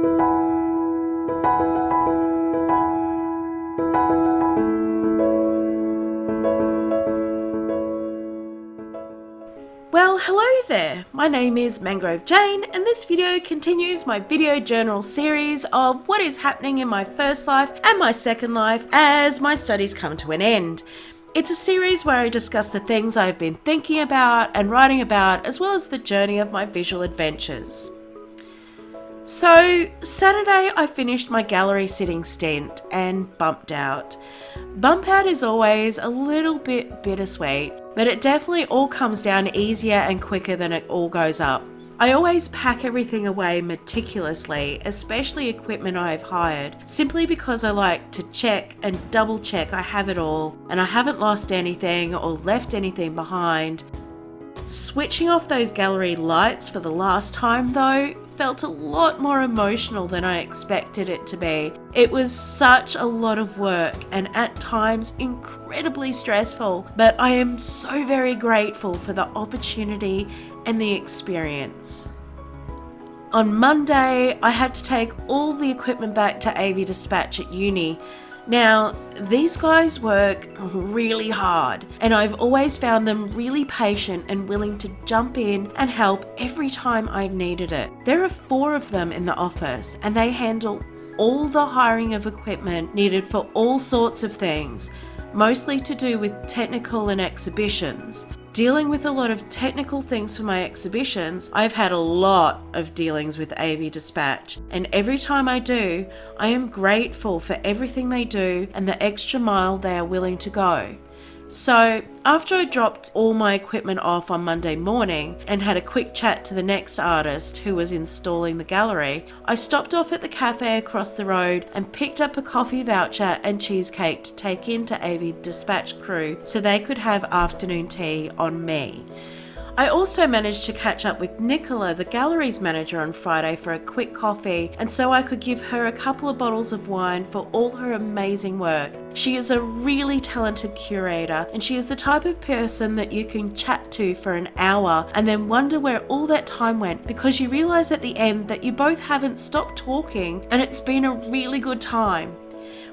Well, hello there! My name is Mangrovejane, and this video continues my video journal series of what is happening in my first life and my second life as my studies come to an end. It's a series where I discuss the things I've been thinking about and writing about, as well as the journey of my visual adventures. So, Saturday I finished my gallery sitting stint and bumped out. Bump out is always a little bit bittersweet, but it definitely all comes down easier and quicker than it all goes up. I always pack everything away meticulously, especially equipment I've hired, simply because I like to check and double check I have it all and I haven't lost anything or left anything behind. Switching off those gallery lights for the last time though felt a lot more emotional than I expected it to be. It was such a lot of work and at times incredibly stressful, but I am so very grateful for the opportunity and the experience. On Monday, I had to take all the equipment back to AV Dispatch at uni. Now, these guys work really hard, and I've always found them really patient and willing to jump in and help every time I've needed it. There are 4 of them in the office, and they handle all the hiring of equipment needed for all sorts of things, mostly to do with technical and exhibitions. Dealing with a lot of technical things for my exhibitions, I've had a lot of dealings with AV Dispatch, and every time I do, I am grateful for everything they do and the extra mile they are willing to go. So, after I dropped all my equipment off on Monday morning and had a quick chat to the next artist who was installing the gallery, I stopped off at the cafe across the road and picked up a coffee voucher and cheesecake to take into AV Dispatch crew so they could have afternoon tea on me. I also managed to catch up with Nicola, the gallery's manager, on Friday for a quick coffee, and so I could give her a couple of bottles of wine for all her amazing work. She is a really talented curator, and she is the type of person that you can chat to for an hour and then wonder where all that time went, because you realise at the end that you both haven't stopped talking and it's been a really good time.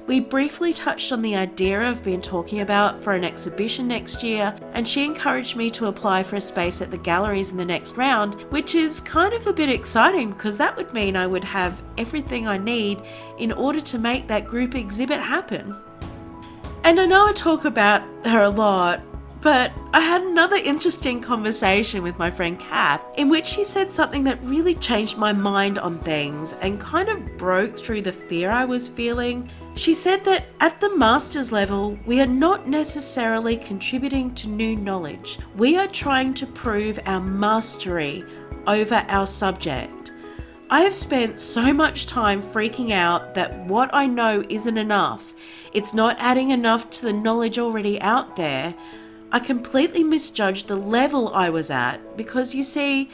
We briefly touched on the idea I've been talking about for an exhibition next year, and she encouraged me to apply for a space at the galleries in the next round, which is kind of a bit exciting because that would mean I would have everything I need in order to make that group exhibit happen. And I know I talk about her a lot, but I had another interesting conversation with my friend Kath, in which she said something that really changed my mind on things and kind of broke through the fear I was feeling. She said that at the master's level, we are not necessarily contributing to new knowledge. We are trying to prove our mastery over our subject. I have spent so much time freaking out that what I know isn't enough. It's not adding enough to the knowledge already out there. I completely misjudged the level I was at because, you see,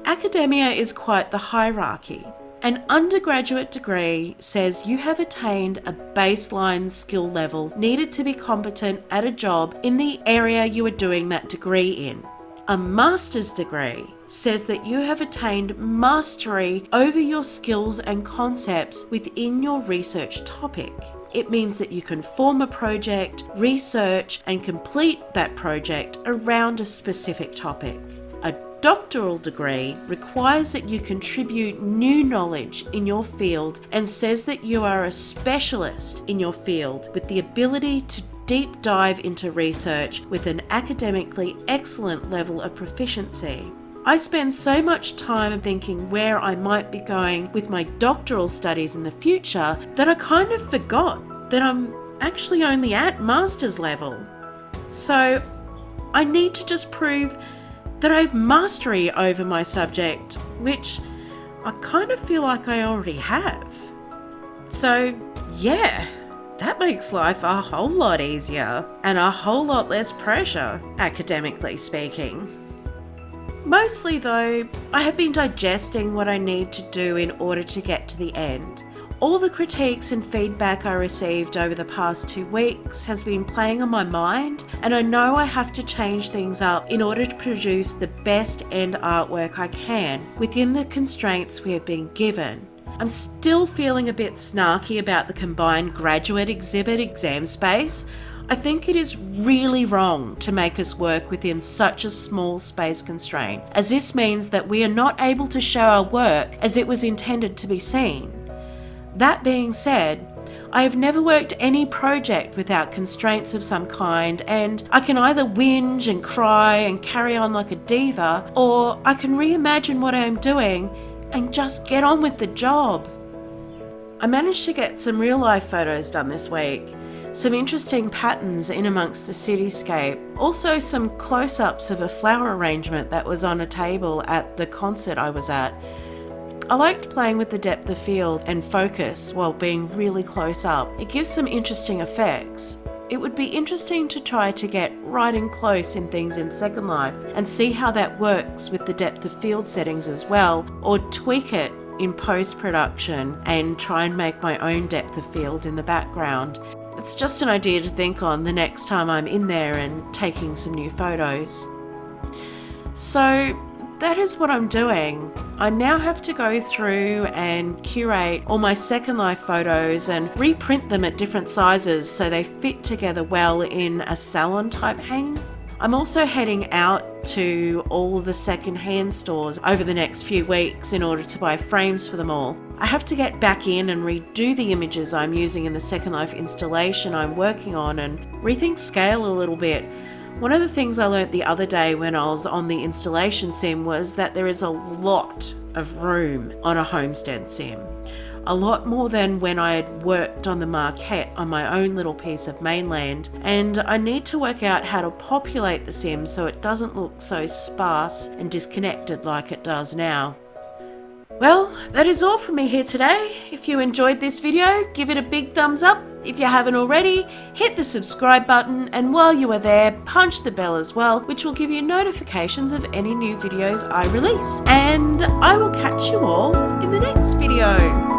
academia is quite the hierarchy. An undergraduate degree says you have attained a baseline skill level needed to be competent at a job in the area you are doing that degree in. A master's degree says that you have attained mastery over your skills and concepts within your research topic. It means that you can form a project, research, and complete that project around a specific topic. A doctoral degree requires that you contribute new knowledge in your field and says that you are a specialist in your field with the ability to deep dive into research with an academically excellent level of proficiency. I spend so much time thinking where I might be going with my doctoral studies in the future that I kind of forgot that I'm actually only at master's level. So I need to just prove that I have mastery over my subject, which I kind of feel like I already have. So yeah, that makes life a whole lot easier and a whole lot less pressure, academically speaking. Mostly though, I have been digesting what I need to do in order to get to the end. All the critiques and feedback I received over the past 2 weeks has been playing on my mind, and I know I have to change things up in order to produce the best end artwork I can within the constraints we have been given. I'm still feeling a bit snarky about the combined graduate exhibit exam space. I think it is really wrong to make us work within such a small space constraint, as this means that we are not able to show our work as it was intended to be seen. That being said, I have never worked any project without constraints of some kind, and I can either whinge and cry and carry on like a diva, or I can reimagine what I am doing and just get on with the job. I managed to get some real life photos done this week. Some interesting patterns in amongst the cityscape. Also some close-ups of a flower arrangement that was on a table at the concert I was at. I liked playing with the depth of field and focus while being really close up. It gives some interesting effects. It would be interesting to try to get right in close in things in Second Life and see how that works with the depth of field settings as well, or tweak it in post-production and try and make my own depth of field in the background. It's just an idea to think on the next time I'm in there and taking some new photos. So that is what I'm doing. I now have to go through and curate all my Second Life photos and reprint them at different sizes so they fit together well in a salon type hang. I'm also heading out to all the second-hand stores over the next few weeks in order to buy frames for them all. I have to get back in and redo the images I'm using in the Second Life installation I'm working on and rethink scale a little bit. One of the things I learnt the other day when I was on the installation sim was that there is a lot of room on a homestead sim. A lot more than when I had worked on the Marquette on my own little piece of mainland, and I need to work out how to populate the sim so it doesn't look so sparse and disconnected like it does now. Well, that is all from me here today. If you enjoyed this video, give it a big thumbs up. If you haven't already, hit the subscribe button, and while you are there, punch the bell as well, which will give you notifications of any new videos I release. And I will catch you all in the next video.